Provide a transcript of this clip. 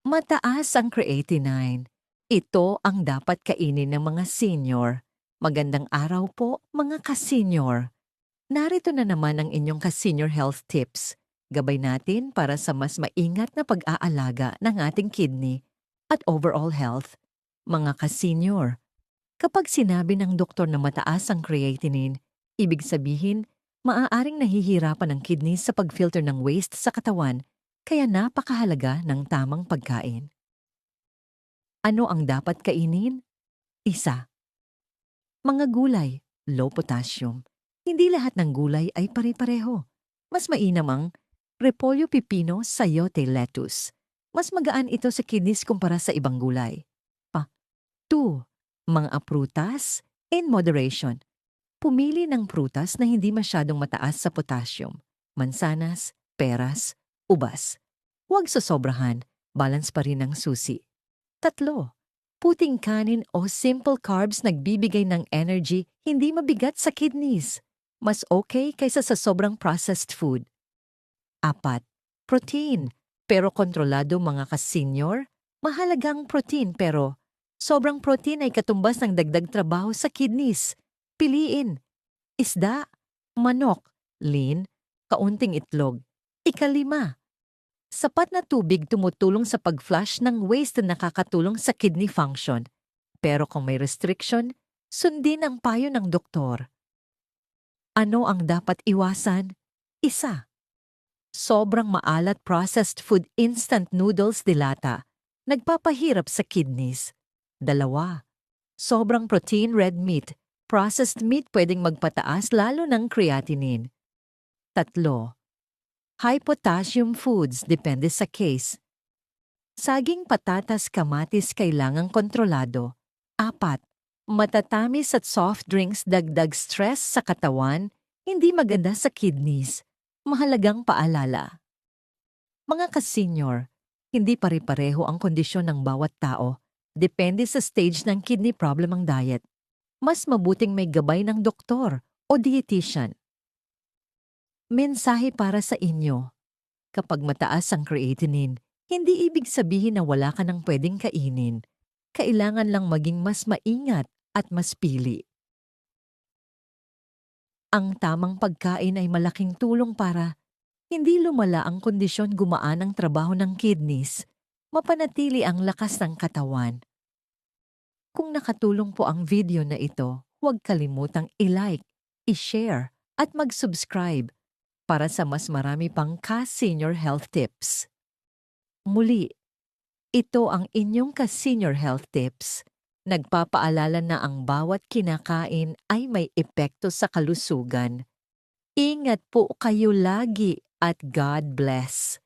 Mataas ang creatinine. Ito ang dapat kainin ng mga senior. Magandang araw po, mga ka-senior. Narito na naman ang inyong ka-senior health tips. Gabay natin para sa mas maingat na pag-aalaga ng ating kidney at overall health. Mga ka-senior, kapag sinabi ng doktor na mataas ang creatinine, ibig sabihin, maaaring nahihirapan ang kidney sa pag-filter ng waste sa katawan, kaya napakahalaga ng tamang pagkain. Ano ang dapat kainin? Isa, mga gulay, low potassium. Hindi lahat ng gulay ay pare-pareho. Mas mainam ang repolyo, pipino, sayote, lettuce. Mas magaan ito sa kidneys kumpara sa ibang gulay. 2. Mga prutas in moderation. Pumili ng prutas na hindi masyadong mataas sa potassium. Mansanas, peras, ubas. Huwag sosobrahan, balance pa rin ang susi. 3. Puting kanin o simple carbs nagbibigay ng energy, hindi mabigat sa kidneys. Mas okay kaysa sa sobrang processed food. 4. Protein, pero kontrolado mga ka-senior. Mahalagang protein pero sobrang protein ay katumbas ng dagdag trabaho sa kidneys. Piliin. Isda, manok, lean, kaunting itlog. 5. Sapat na tubig tumutulong sa pag-flush ng waste na nakakatulong sa kidney function. Pero kung may restriction, sundin ang payo ng doktor. Ano ang dapat iwasan? 1. Sobrang maalat processed food, instant noodles, dilata. Nagpapahirap sa kidneys. 2. Sobrang protein, red meat. Processed meat pwedeng magpataas lalo ng creatinine. 3. High potassium foods, depende sa case. Saging, patatas, kamatis kailangang kontrolado. 4. Matatamis at soft drinks, dagdag stress sa katawan, hindi maganda sa kidneys. Mahalagang paalala. Mga ka-senior, hindi pare-pareho ang kondisyon ng bawat tao. Depende sa stage ng kidney problem ang diet. Mas mabuting may gabay ng doktor o dietitian. Mensahe para sa inyo. Kapag mataas ang creatinine, hindi ibig sabihin na wala ka nang pwedeng kainin. Kailangan lang maging mas maingat at mas pili. Ang tamang pagkain ay malaking tulong para hindi lumala ang kondisyon, gumaan ang trabaho ng kidneys, mapanatili ang lakas ng katawan. Kung nakatulong po ang video na ito, huwag kalimutang i-like, i-share at mag-subscribe para sa mas marami pang ka-senior health tips. Muli, ito ang inyong ka-senior health tips. Nagpapaalala na ang bawat kinakain ay may epekto sa kalusugan. Ingat po kayo lagi at God bless.